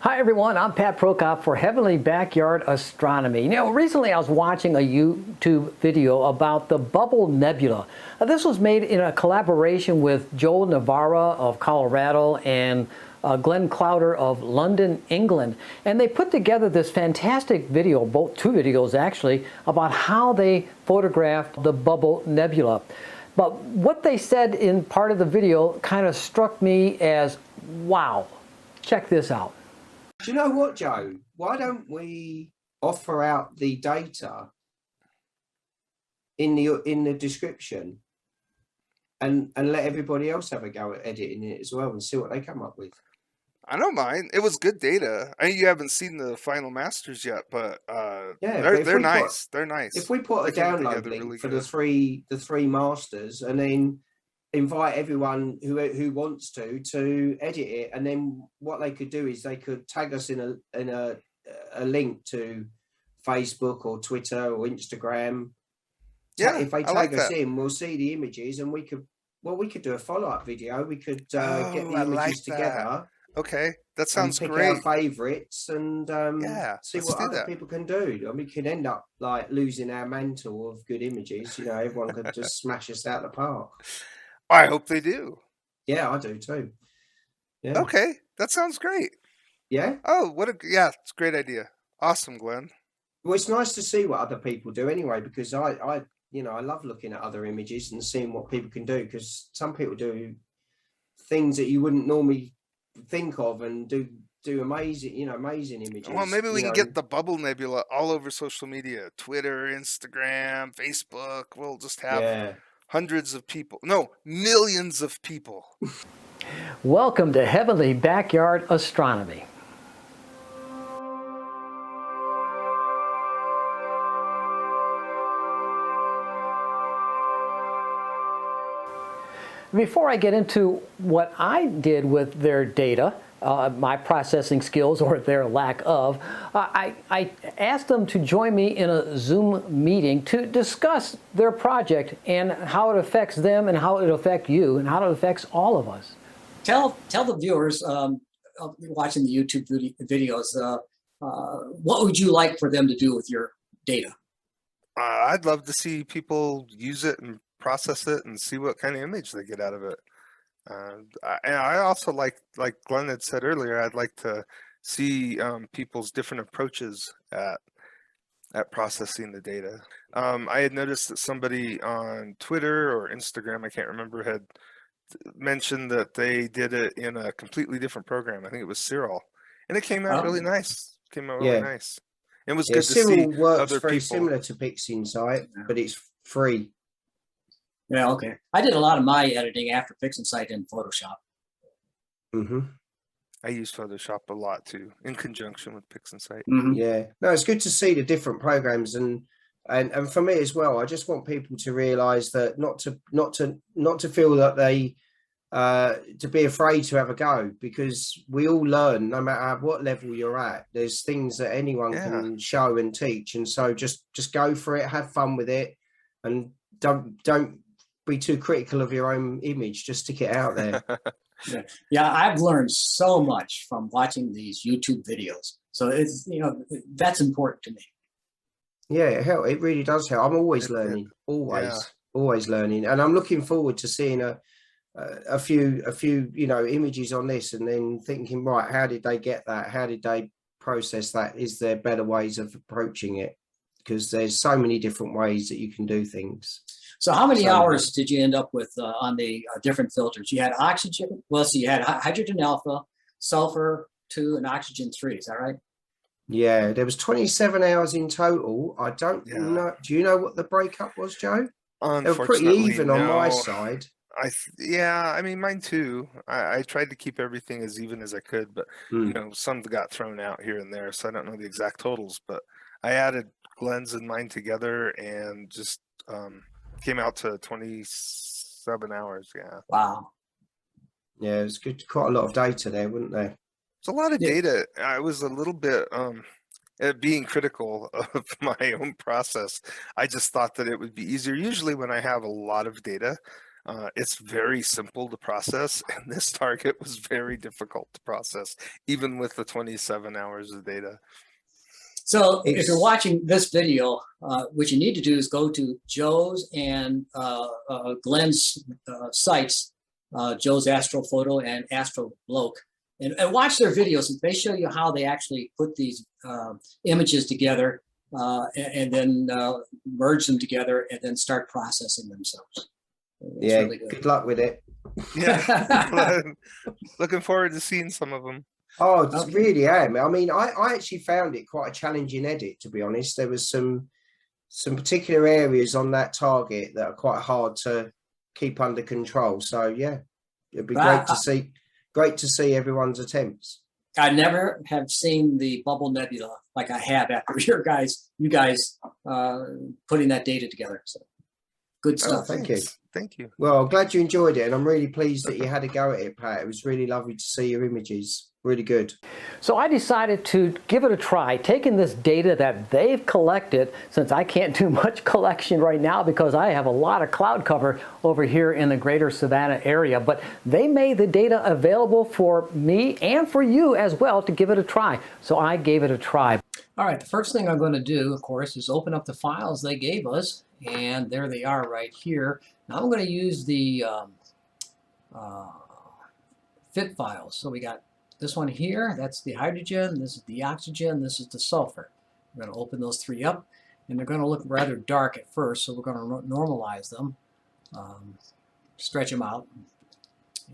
Hi everyone, I'm Pat Prokop for Heavenly Backyard Astronomy. Recently I was watching a YouTube video about the Bubble Nebula. This was made in a collaboration with Joel Navarra of Colorado and Glenn Clowder of London, England. And they put together this fantastic video, two videos actually, about how they photographed the Bubble Nebula. But what they said in part of the video kind of struck me as, wow. Check this out. Do you know what, Joe? Why don't we offer out the data in the description and let everybody else have a go at editing it as well and see what they come up with? I don't mind. It was good data. I mean, you haven't seen the final masters yet, but yeah, they're nice. They're nice. If we put a download link really for the three masters, and then invite everyone who wants to edit it, and then what they could do is they could tag us in a link to Facebook or Twitter or Instagram. Yeah, if they tag us in, we'll see the images, and we could do a follow-up video. We could get the images together. Okay, that sounds pick great. Our favorites and see what other people can do. I mean, we could end up like losing our mantle of good images. Everyone could just smash us out of the park. I hope they do. Yeah, I do too. Yeah. Okay, that sounds great. Yeah. Oh, it's a great idea. Awesome, Glenn. Well, it's nice to see what other people do anyway, because I love looking at other images and seeing what people can do, because some people do things that you wouldn't normally think of and do amazing images. Well, maybe we can get the Bubble Nebula all over social media, Twitter, Instagram, Facebook. We'll just have hundreds of people, no, millions of people. Welcome to Heavenly Backyard Astronomy. Before I get into what I did with their data, my processing skills or their lack of, I asked them to join me in a Zoom meeting to discuss their project and how it affects them and how it affects you and how it affects all of us. Tell the viewers watching the YouTube videos, what would you like for them to do with your data? I'd love to see people use it and process it and see what kind of image they get out of it. And I also like Glenn had said earlier, I'd like to see people's different approaches at processing the data. I had noticed that somebody on Twitter or Instagram, I can't remember, had mentioned that they did it in a completely different program. I think it was Cyril, and it came out really nice. It was good to see works other very people. Similar to Pixinsight, but it's free. Yeah, okay. I did a lot of my editing after Pixinsight in Photoshop. Mm-hmm. I use Photoshop a lot too, in conjunction with Pixinsight. Mm-hmm. Yeah, no, it's good to see the different programs, and for me as well. I just want people to realise that not to feel that they to be afraid to have a go, because we all learn no matter what level you're at. There's things that anyone can show and teach, and so just go for it, have fun with it, and don't be too critical of your own image. Just stick it out there. Yeah, I've learned so much from watching these YouTube videos. So it's that's important to me. Yeah, it really does help. I'm always learning, always learning, and I'm looking forward to seeing a few images on this, and then thinking, right, how did they get that? How did they process that? Is there better ways of approaching it? Because there's so many different ways that you can do things. So how many hours did you end up with on the different filters? You had oxygen, so you had hydrogen alpha, sulfur 2, and oxygen 3. Is that right? Yeah, there was 27 hours in total. I don't know. Do you know what the breakup was, Joe? They were pretty even on my side. I mean, mine too. I tried to keep everything as even as I could, but some got thrown out here and there, so I don't know the exact totals. But I added Glenn's and mine together and just came out to 27 hours. Yeah. Wow. Yeah, it was good. Quite a lot of data there, wasn't there? It's a lot of data. I was a little bit being critical of my own process. I just thought that it would be easier. Usually when I have a lot of data, It's very simple to process, and this target was very difficult to process, even with the 27 hours of data. So if you're It's- watching this video, what you need to do is go to Joe's and Glenn's sites, Joe's Astrophoto and Astrobloke, and watch their videos. They show you how they actually put these images together and then merge them together and then start processing themselves. It's yeah, really good. good luck with it. Yeah, looking forward to seeing some of them. Oh, Okay. really am. I mean, I actually found it quite a challenging edit, to be honest. There was some particular areas on that target that are quite hard to keep under control. So yeah, it'd be great to see everyone's attempts. I never have seen the bubble nebula like I have after you guys putting that data together. So good Oh, stuff. thank you. Thank you. Well, I'm glad you enjoyed it, and I'm really pleased that you had a go at it, Pat. It was really lovely to see your images. Really good. So I decided to give it a try, taking this data that they've collected, since I can't do much collection right now because I have a lot of cloud cover over here in the greater Savannah area, but they made the data available for me and for you as well to give it a try. So I gave it a try. All right, the first thing I'm going to do, of course, is open up the files they gave us, and there they are right here. Now I'm going to use the fit files. So we got this one here, that's the hydrogen, this is the oxygen, this is the sulfur. We're going to open those three up, and they're going to look rather dark at first, so we're going to normalize them, stretch them out,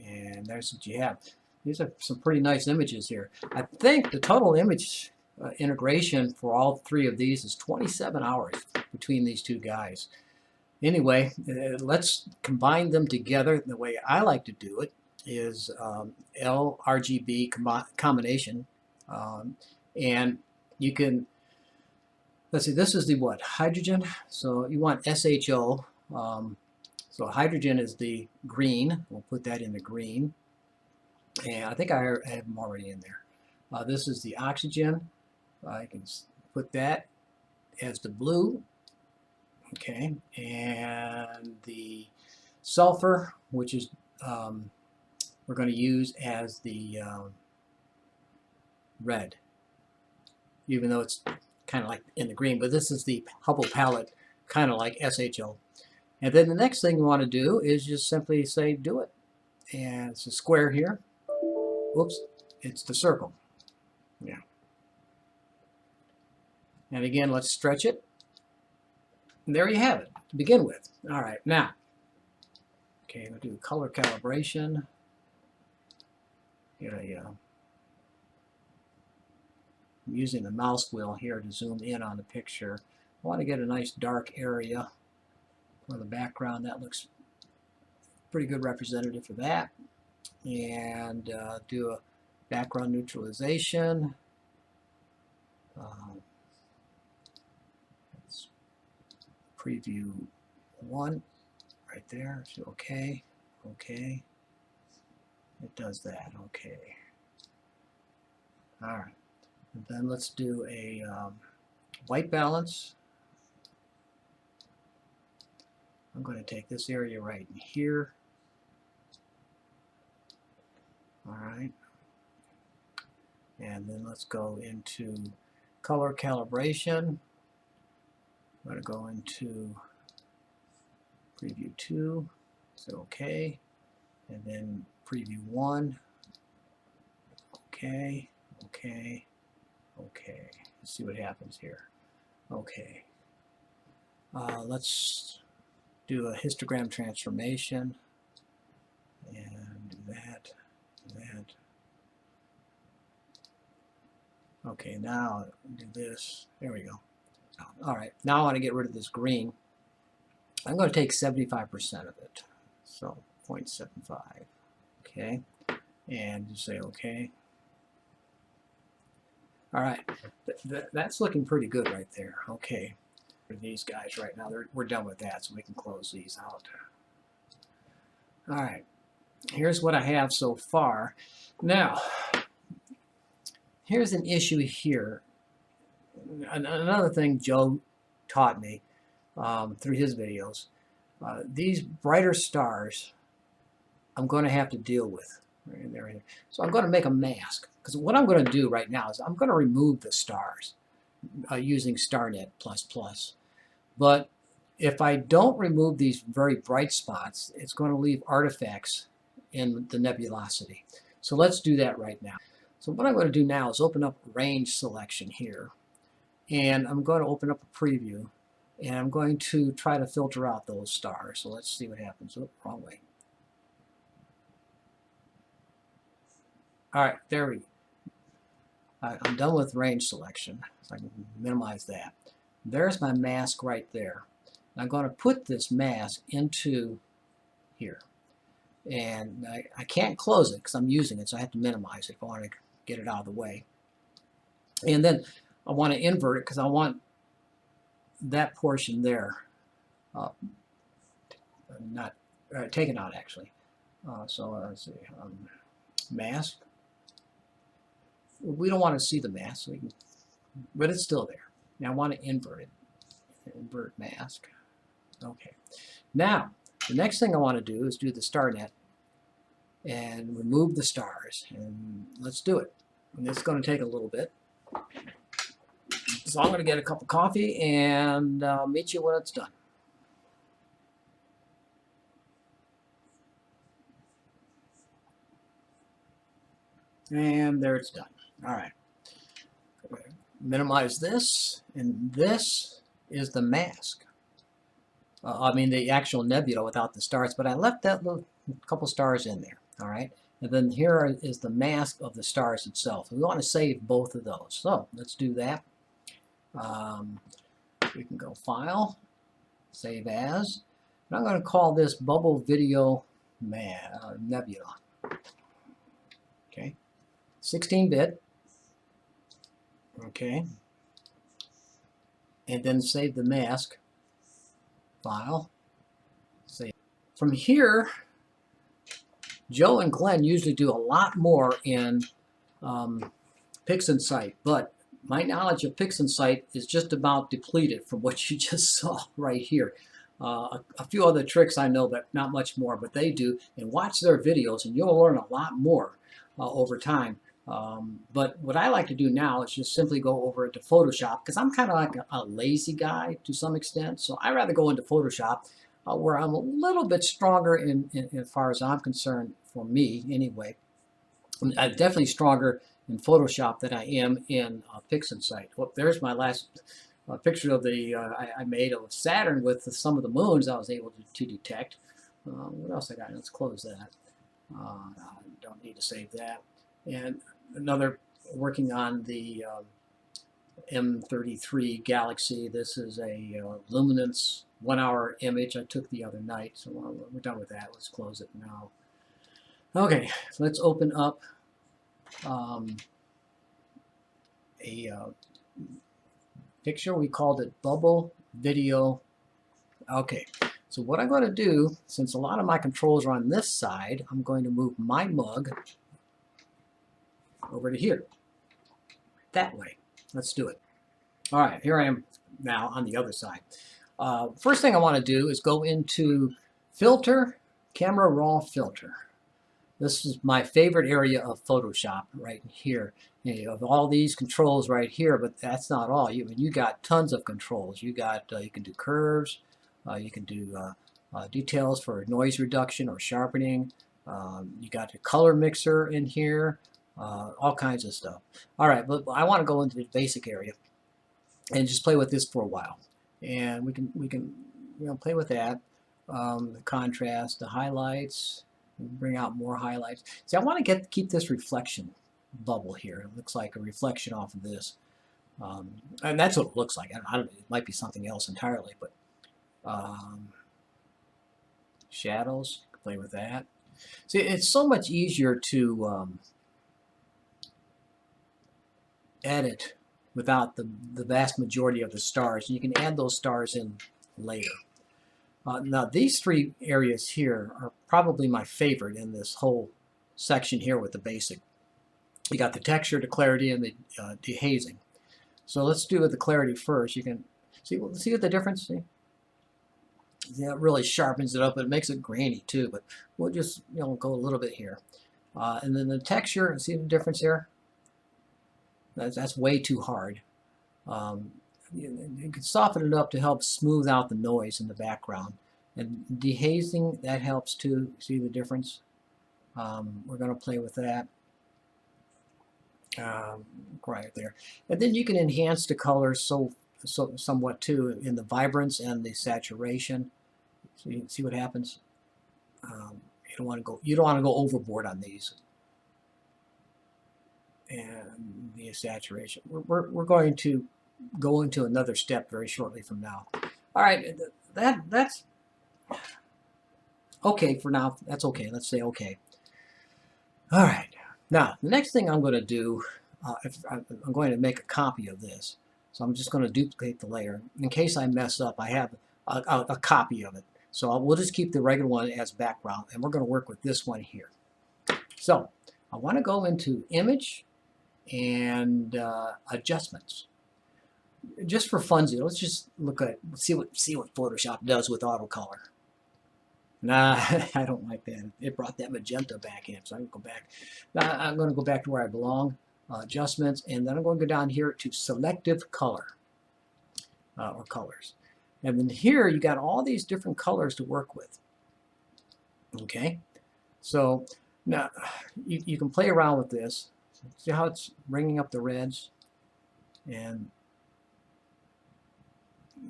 and there's what you have. These are some pretty nice images here. I think the total image integration for all three of these is 27 hours between these two guys. Anyway, let's combine them together. The way I like to do it is LRGB combination, and you can, let's see, this is the what, hydrogen, so you want SHO, so hydrogen is the green, we'll put that in the green, and I think I have them already in there. This is the oxygen, I can put that as the blue, okay, and the sulfur, which is we're going to use as the red, even though it's kind of like in the green, but this is the Hubble palette, kind of like SHO. And then the next thing we want to do is just simply say do it, and it's a square here. Whoops, it's the circle. Yeah. And again, let's stretch it. And there you have it to begin with. All right, now, okay, we'll do color calibration. Here I go. I'm using the mouse wheel here to zoom in on the picture. I want to get a nice dark area for the background. That looks pretty good representative for that. And do a background neutralization. Let's preview 1 right there. So okay, okay. It does that, okay. All right, and then let's do a white balance. I'm going to take this area right in here. All right, and then let's go into color calibration. I'm going to go into preview 2, so okay, and then preview 1, okay, okay, okay. Let's see what happens here. Okay, let's do a histogram transformation and do that, do that. Okay, now do this. There we go. All right, now I want to get rid of this green. I'm going to take 75% of it, so 0.75. Okay, and just say okay. All right, that's looking pretty good right there. Okay, for these guys right now, we're done with that, so we can close these out. All right, here's what I have so far. Now, here's an issue here. Another thing Joe taught me through his videos. these brighter stars I'm going to have to deal with. Right in there. So I'm going to make a mask, because what I'm going to do right now is I'm going to remove the stars using StarNet++. But if I don't remove these very bright spots, it's going to leave artifacts in the nebulosity. So let's do that right now. So what I'm going to do now is open up range selection here, and I'm going to open up a preview, and I'm going to try to filter out those stars. So let's see what happens. Oh, wrong way. All right, there we go. I'm done with range selection, so I can minimize that. There's my mask right there. I'm going to put this mask into here. And I can't close it because I'm using it, so I have to minimize it if I want to get it out of the way. And then I want to invert it because I want that portion there not taken out, actually. So let's see, mask. We don't want to see the mask, so but it's still there. Now I want to invert it. Invert mask. Okay. Now, the next thing I want to do is do the StarNet and remove the stars. And let's do it. And it's going to take a little bit. So I'm going to get a cup of coffee and I'll meet you when it's done. And there it's done. All right. Minimize this, and this is the mask. I mean the actual nebula without the stars, but I left that little couple stars in there. All right. And then here is the mask of the stars itself. We want to save both of those. So let's do that. We can go File, Save As. And I'm going to call this Bubble Video Nebula. Okay. 16-bit. Okay. And then save the mask. File. Save. From here, Joe and Glenn usually do a lot more in Pixinsight, but my knowledge of Pixinsight is just about depleted from what you just saw right here. A few other tricks I know, but not much more, but they do. And watch their videos and you'll learn a lot more over time. But what I like to do now is just simply go over into Photoshop, because I'm kind of like a lazy guy to some extent. So I rather go into Photoshop where I'm a little bit stronger in as far as I'm concerned, for me anyway. I'm definitely stronger in Photoshop than I am in Pixinsight. Well, there's my last picture of the I made of Saturn with some of the moons I was able to detect. What else I got? Let's close that. Don't need to save that. And another, working on the M33 Galaxy. This is a luminance 1-hour image I took the other night. So we're done with that. Let's close it now. Okay, so let's open up a picture. We called it Bubble Video. Okay, so what I'm going to do, since a lot of my controls are on this side, I'm going to move my mug over to here. That way. Let's do it. All right, here I am now on the other side. First thing I want to do is go into Filter, Camera Raw Filter. This is my favorite area of Photoshop right here. You have all these controls right here, but that's not all. You got tons of controls. You got you can do curves, you can do details for noise reduction or sharpening. You got the color mixer in here, all kinds of stuff. All right, but I want to go into the basic area and just play with this for a while. And we can play with that. The contrast, the highlights. Bring out more highlights. See, I want to keep this reflection bubble here. It looks like a reflection off of this, and that's what it looks like. I don't know, it might be something else entirely, but shadows, play with that. See, it's so much easier to edit without the vast majority of the stars. You can add those stars in later. Now these three areas here are probably my favorite in this whole section here with the basic. You got the texture, the clarity, and the dehazing. So let's do the clarity first. You can see what the difference. See? that really sharpens it up. It makes it grainy too, but we'll just, you know, go a little bit here. And then the texture, see the difference here? That's way too hard. You can soften it up to help smooth out the noise in the background. And dehazing, that helps too. See the difference? We're going to play with that right there. And then you can enhance the colors somewhat too in the vibrance and the saturation. So you can see what happens. You don't want to go overboard on these. And the saturation. We're going to go into another step very shortly from now. All right, that's okay for now. That's okay. Let's say okay. All right. Now the next thing I'm going to do, I'm going to make a copy of this. So I'm just going to duplicate the layer in case I mess up. I have a copy of it. So we'll just keep the regular one as background, and we're going to work with this one here. So I want to go into Image and Adjustments. Just for funsies, let's just see what Photoshop does with auto color. Nah, I don't like that. It brought that magenta back in, so I'm going to go back. Now I'm going to go back to where I belong, Adjustments, and then I'm going to go down here to Selective Color, or Colors. And then here you got all these different colors to work with. Okay, so now you can play around with this. See how it's bringing up the reds, and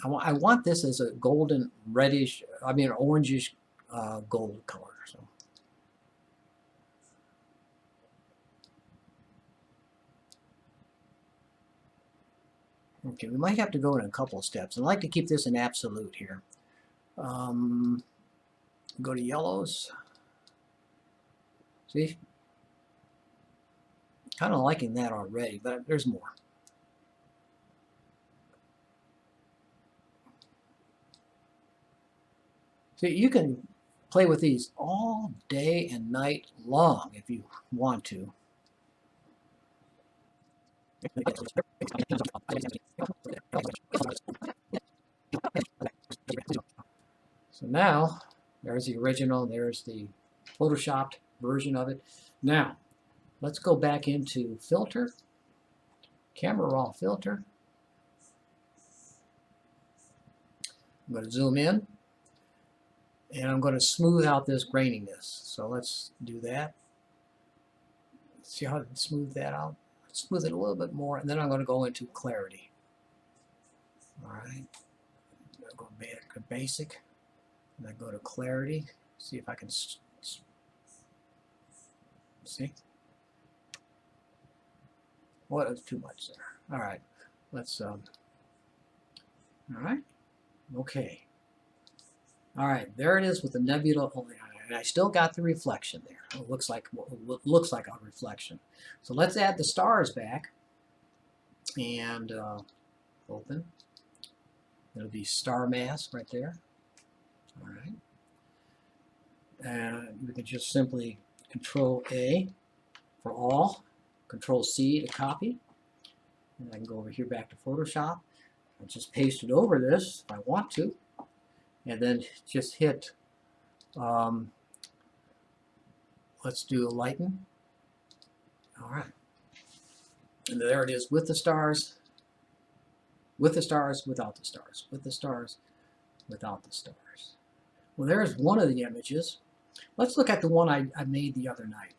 I want this as a golden reddish, I mean orangish gold color. So okay, we might have to go in a couple of steps. I'd like to keep this in absolute here. Go to yellows. See? Kind of liking that already, but there's more. So you can play with these all day and night long if you want to. So now, there's the original, there's the photoshopped version of it. Now, let's go back into Filter, Camera Raw Filter. I'm going to zoom in, and I'm going to smooth out this graininess. So let's do that. See how to smooth that out? Smooth it a little bit more, and then I'm going to go into Clarity. All right. I'll go back to Basic, and I go to Clarity. See if I can see. Well, that's too much there. All right. Let's. All right. Okay. All right. There it is with the nebula. And I still got the reflection there. It looks like a reflection. So let's add the stars back, and open. It'll be star mask right there. All right. And we can just simply Control A for all, Control C to copy. And I can go over here back to Photoshop and just paste it over this if I want to. And then just hit, let's do lighten. All right. And there it is with the stars, with the stars, without the stars, with the stars, without the stars. Well, there's one of the images. Let's look at the one I made the other night.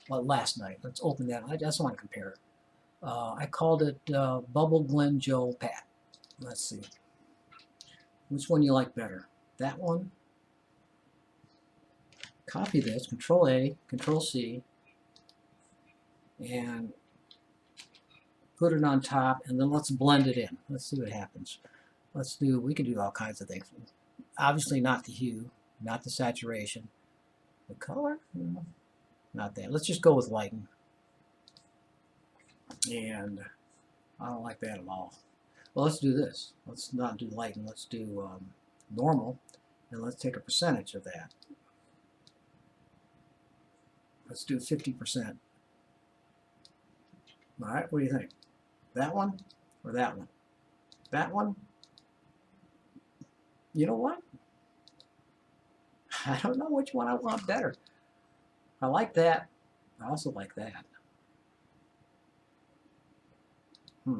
Well, last night. Let's open that. I just want to compare it. I called it Bubble Glen Joe Pat. Let's see. Which one you like better? That one? Copy this, Control A, Control C, and put it on top, and then let's blend it in. Let's see what happens. We can do all kinds of things. Obviously not the hue, not the saturation. The color? Not that. Let's just go with lighten. And I don't like that at all. Well, let's do this. Let's not do lighten. Let's do normal, and let's take a percentage of that. Let's do 50%. All right, what do you think? That one or that one? That one? You know what? I don't know which one I want better. I like that. I also like that. I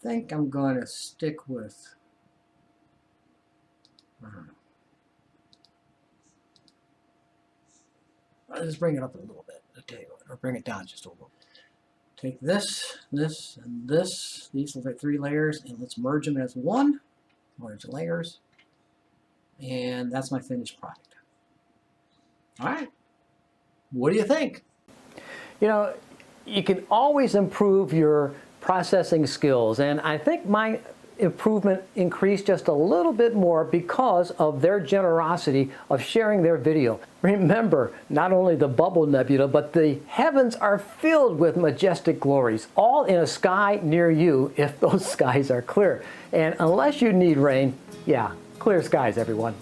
think I'm going to stick with, I don't know. I'll just bring it up a little bit. I'll tell you what, or bring it down just a little. Take this, this, and this. These are 3 layers, and let's merge them as one. Merge layers. And that's my finished product. All right. What do you think? You know, you can always improve your processing skills, and I think my improvement increased just a little bit more because of their generosity of sharing their video. Remember, not only the bubble nebula, but the heavens are filled with majestic glories, all in a sky near you if those skies are clear. And unless you need rain, yeah, clear skies, everyone.